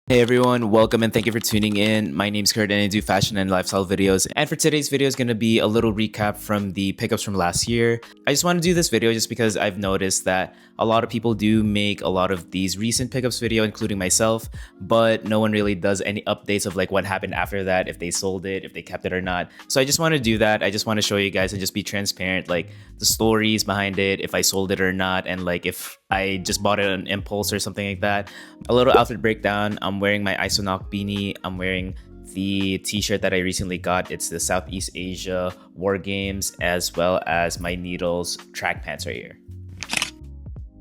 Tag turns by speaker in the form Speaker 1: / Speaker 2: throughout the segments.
Speaker 1: Hey everyone, welcome and thank you for tuning in. My name's Kurt and I do fashion and lifestyle videos. And for today's video is going to be a little recap from the pickups from last year. I just want to do this video just because I've noticed that a lot of people do make a lot of these recent pickups video, including myself, but no one really does any updates of like what happened after that, if they sold it, if they kept it or not. So I just want to do that. I just want to show you guys and just be transparent, like the stories behind it, if I sold it or not, and like if I just bought it on impulse or something like that. A little outfit breakdown. I'm wearing my Isonok beanie. I'm wearing the t-shirt that I recently got. It's the Southeast Asia War Games, as well as my Needles track pants right here.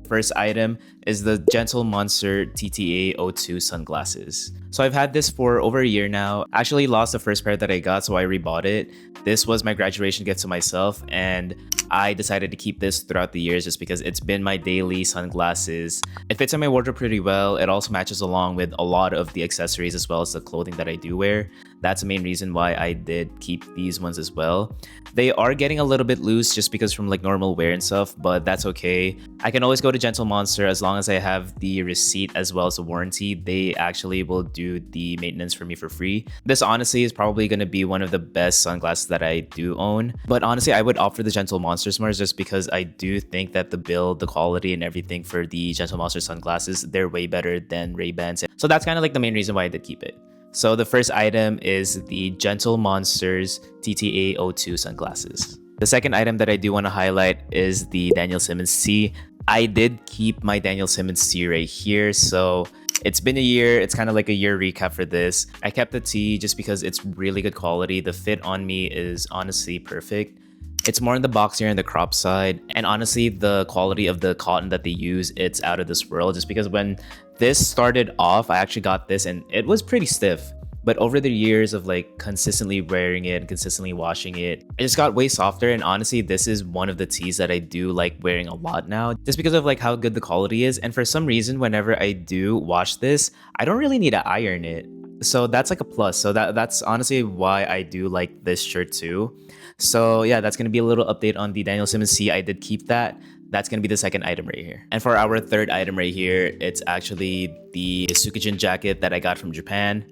Speaker 1: First item is the Gentle Monster TTA O2 sunglasses. So I've had this for over a year now. Actually lost the first pair that I got, so I rebought it. This was my graduation gift to myself, and I decided to keep this throughout the years just because it's been my daily sunglasses. It fits in my wardrobe pretty well. It also matches along with a lot of the accessories as well as the clothing that I do wear. That's the main reason why I did keep these ones as well. They are getting a little bit loose just because from like normal wear and stuff, but that's okay. I can always go to Gentle Monster as long as I have the receipt as well as the warranty. They actually will do the maintenance for me for free. This honestly is probably going to be one of the best sunglasses that I do own, but honestly I would opt for the Gentle Monsters more just because I do think that the build, the quality and everything for the Gentle Monster sunglasses, they're way better than Ray-Bans. So that's kind of like the main reason why I did keep it. So the first item is the Gentle Monsters TTA O2 sunglasses. The second item that I do want to highlight is the Daniel Simmons C. I did keep my Daniel Simmons C right here, so it's been a year. It's kind of like a year recap for this. I kept the T just because it's really good quality. The fit on me is honestly perfect. It's more on the boxier and the crop side, and honestly the quality of the cotton that they use, it's out of this world just because when this started off, I actually got this and it was pretty stiff. But over the years of like consistently wearing it and consistently washing it, it just got way softer. And honestly, this is one of the tees that I do like wearing a lot now just because of like how good the quality is. And for some reason, whenever I do wash this, I don't really need to iron it. So that's like a plus. So that's honestly why I do like this shirt too. So yeah, that's going to be a little update on the Daniel Simmons C. I did keep that. That's going to be the second item right here. And for our third item right here, it's actually the Tsukijin jacket that I got from Japan.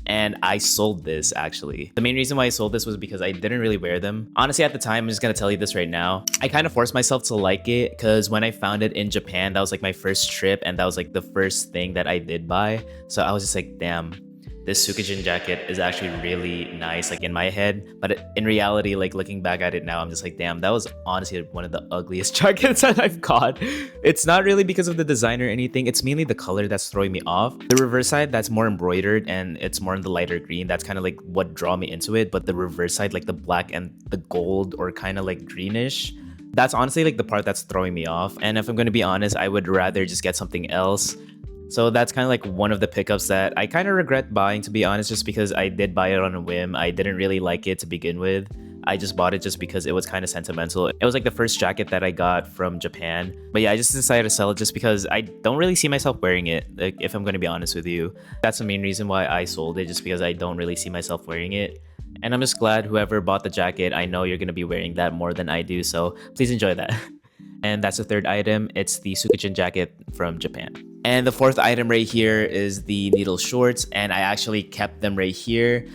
Speaker 1: And I sold this actually. The main reason why I sold this was because I didn't really wear them. Honestly, at the time, I'm just gonna tell you this right now. I kind of forced myself to like it because when I found it in Japan, that was like my first trip and that was like the first thing that I did buy. So I was just like, damn, this Tsukijin jacket is actually really nice, like in my head. But in reality, like looking back at it now, I'm just like, damn, that was honestly one of the ugliest jackets that I've got. It's not really because of the design or anything. It's mainly the color that's throwing me off. The reverse side, that's more embroidered and it's more in the lighter green. That's kind of like what draw me into it. But the reverse side, like the black and the gold or kind of like greenish, that's honestly like the part that's throwing me off. And if I'm going to be honest, I would rather just get something else. So that's kind of like one of the pickups that I kind of regret buying, to be honest, just because I did buy it on a whim. I didn't really like it to begin with. I just bought it just because it was kind of sentimental. It was like the first jacket that I got from Japan. But yeah, I just decided to sell it just because I don't really see myself wearing it, like, if I'm going to be honest with you. That's the main reason why I sold it, just because I don't really see myself wearing it. And I'm just glad whoever bought the jacket, I know you're going to be wearing that more than I do. So please enjoy that. And that's the third item. It's the Tsukijin jacket from Japan. And the fourth item right here is the needle shorts, and I actually kept them right here.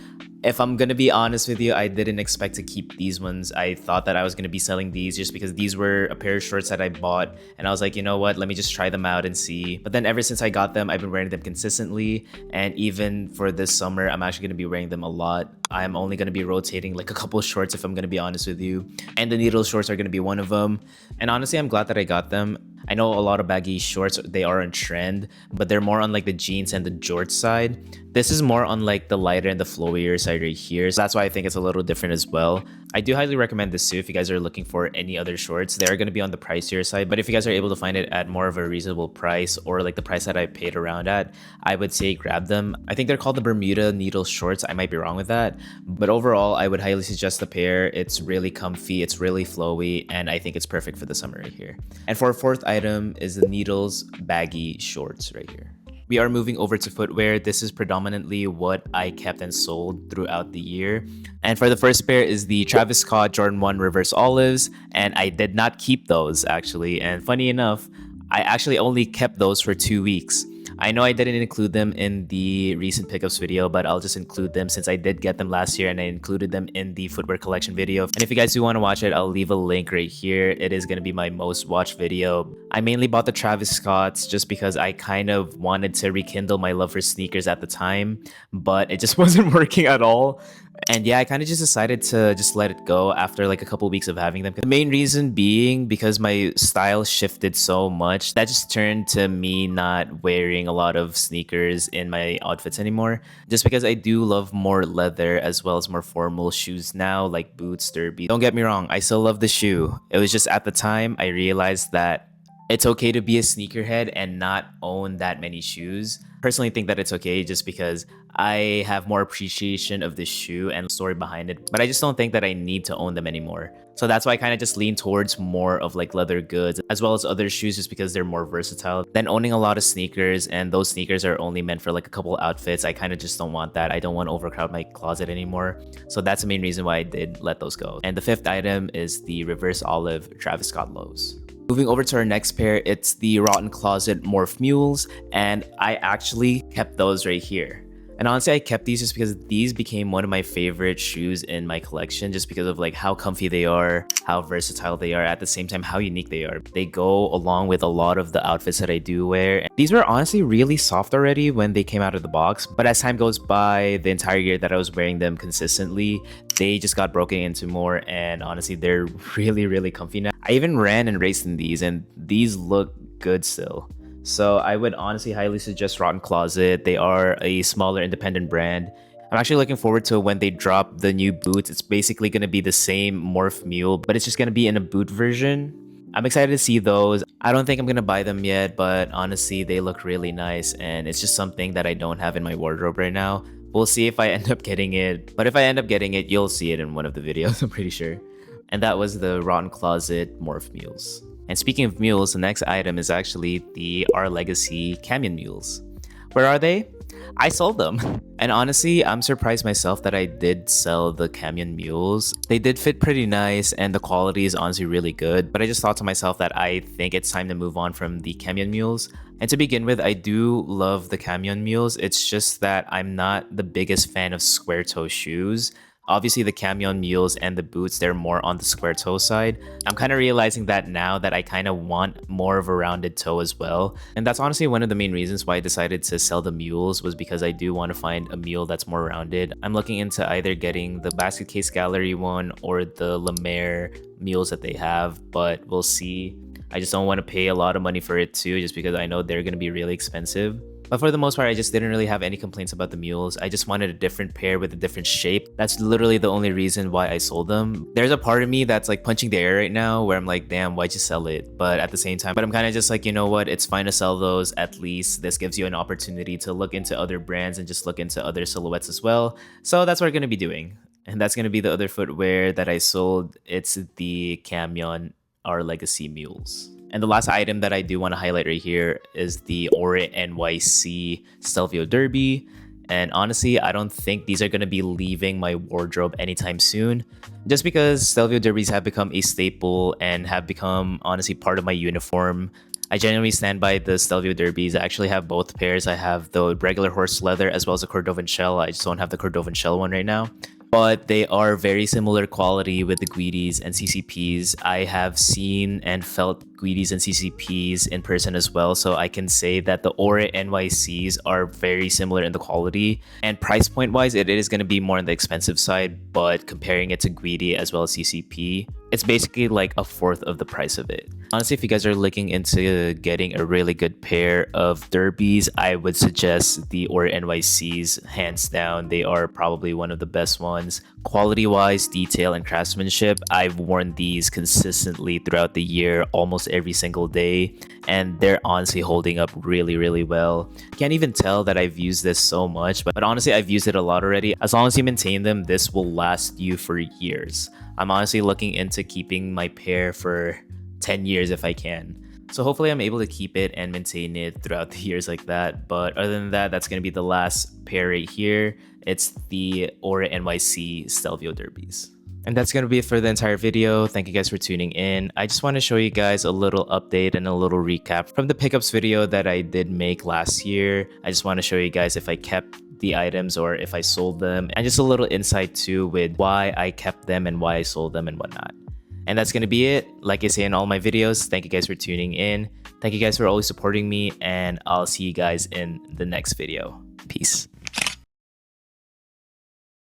Speaker 1: If I'm gonna be honest with you, I didn't expect to keep these ones. I thought that I was gonna be selling these just because these were a pair of shorts that I bought, and I was like, you know what, let me just try them out and see. But then ever since I got them, I've been wearing them consistently, and even for this summer, I'm actually gonna be wearing them a lot. I'm only gonna be rotating like a couple of shorts if I'm gonna be honest with you, and the needle shorts are gonna be one of them. And honestly, I'm glad that I got them. I know a lot of baggy shorts, they are on trend, but they're more on like the jeans and the jorts side. This is more on like the lighter and the flowier side right here. So that's why I think it's a little different as well. I do highly recommend this too if you guys are looking for any other shorts. They're going to be on the pricier side, but if you guys are able to find it at more of a reasonable price or like the price that I paid around at, I would say grab them. I think they're called the Bermuda needle shorts. I might be wrong with that, but overall, I would highly suggest the pair. It's really comfy, it's really flowy, and I think it's perfect for the summer right here. And for our fourth item is the Needles baggy shorts right here. We are moving over to footwear. This is predominantly what I kept and sold throughout the year. And for the first pair is the Travis Scott Jordan 1 Reverse Olives. And I did not keep those actually. And funny enough, I actually only kept those for 2 weeks. I know I didn't include them in the recent pickups video, but I'll just include them since I did get them last year and I included them in the footwear collection video. And if you guys do want to watch it, I'll leave a link right here. It is going to be my most watched video. I mainly bought the Travis Scotts just because I kind of wanted to rekindle my love for sneakers at the time, but it just wasn't working at all. And yeah, I kind of just decided to just let it go after like a couple weeks of having them. The main reason being because my style shifted so much that just turned to me not wearing a lot of sneakers in my outfits anymore. Just because I do love more leather as well as more formal shoes now, like boots, derby. Don't get me wrong, I still love the shoe. It was just at the time I realized that it's okay to be a sneakerhead and not own that many shoes. Personally think that it's okay just because I have more appreciation of the shoe and story behind it, but I just don't think that I need to own them anymore. So that's why I kind of just lean towards more of like leather goods as well as other shoes just because they're more versatile than owning a lot of sneakers, and those sneakers are only meant for like a couple outfits. I kind of just don't want that. I don't want to overcrowd my closet anymore. So that's the main reason why I did let those go. And the fifth item is the reverse olive Travis Scott lows. Moving over to our next pair, it's the Rotten Closet Morph Mules, and I actually kept those right here. And honestly, I kept these just because these became one of my favorite shoes in my collection just because of like how comfy they are, how versatile they are, at the same time how unique they are. They go along with a lot of the outfits that I do wear. These were honestly really soft already when they came out of the box, but as time goes by, the entire year that I was wearing them consistently, they just got broken into more, and honestly they're really comfy now. I even ran and raced in these, and these look good still. So I would honestly highly suggest Rotten Closet. They are a smaller independent brand. I'm actually looking forward to when they drop the new boots. It's basically going to be the same Morph Mule, but it's just going to be in a boot version. I'm excited to see those. I don't think I'm going to buy them yet, but honestly, they look really nice, and it's just something that I don't have in my wardrobe right now. We'll see if I end up getting it, but if I end up getting it, you'll see it in one of the videos, I'm pretty sure. And that was the Rotten Closet Morph Mules. And speaking of mules, the next item is actually the Our Legacy Canyon Mules. Where are they? I sold them. And honestly, I'm surprised myself that I did sell the Canyon Mules. They did fit pretty nice and the quality is honestly really good, but I just thought to myself that I think it's time to move on from the Canyon Mules. And to begin with, I do love the Canyon Mules. It's just that I'm not the biggest fan of square toe shoes. Obviously, the Canyon Mules and the boots, they're more on the square toe side. I'm kind of realizing that now that I kind of want more of a rounded toe as well. And that's honestly one of the main reasons why I decided to sell the mules, was because I do want to find a mule that's more rounded. I'm looking into either getting the Basket Case Gallery one or the La Mer mules that they have, but we'll see. I just don't want to pay a lot of money for it too, just because I know they're going to be really expensive. But for the most part, I just didn't really have any complaints about the mules. I just wanted a different pair with a different shape. That's literally the only reason why I sold them. There's a part of me that's like punching the air right now where I'm like, damn, why'd you sell it? But at the same time, I'm kind of just like, you know what? It's fine to sell those. At least this gives you an opportunity to look into other brands and just look into other silhouettes as well. So that's what we're going to be doing. And that's going to be the other footwear that I sold. It's the Canyon Our Legacy Mules. And the last item that I do want to highlight right here is the Orit NYC Stelvio Derby. And honestly, I don't think these are going to be leaving my wardrobe anytime soon, just because Stelvio Derbys have become a staple and have become honestly part of my uniform. I genuinely stand by the Stelvio Derbys. I actually have both pairs. I have the regular horse leather as well as the Cordovan shell. I just don't have the Cordovan shell one right now. But they are very similar quality with the Guidis and CCPs. I have seen and felt Guidis and CCPs in person as well, so I can say that the Orit NYCs are very similar in the quality. And price point wise, it is going to be more on the expensive side, but comparing it to Guidi as well as CCP, it's basically like a fourth of the price of it. Honestly, if you guys are looking into getting a really good pair of derbies, I would suggest the Orit NYCs, hands down. They are probably one of the best ones. Quality wise, detail, and craftsmanship, I've worn these consistently throughout the year, almost every single day, and they're honestly holding up really well. Can't even tell that I've used this so much, but honestly, I've used it a lot already. As long as you maintain them, this will last you for years. I'm honestly looking into keeping my pair for 10 years if I can. So hopefully I'm able to keep it and maintain it throughout the years like that. But other than that, that's going to be the last pair right here. It's the Orit NYC Stelvio Derbys. And that's going to be it for the entire video. Thank you guys for tuning in. I just want to show you guys a little update and a little recap from the pickups video that I did make last year. I just want to show you guys if I kept the items or if I sold them, and just a little insight too with why I kept them and why I sold them and whatnot. And that's going to be it. Like I say in all my videos, thank you guys for tuning in. Thank you guys for always supporting me, and I'll see you guys in the next video. Peace.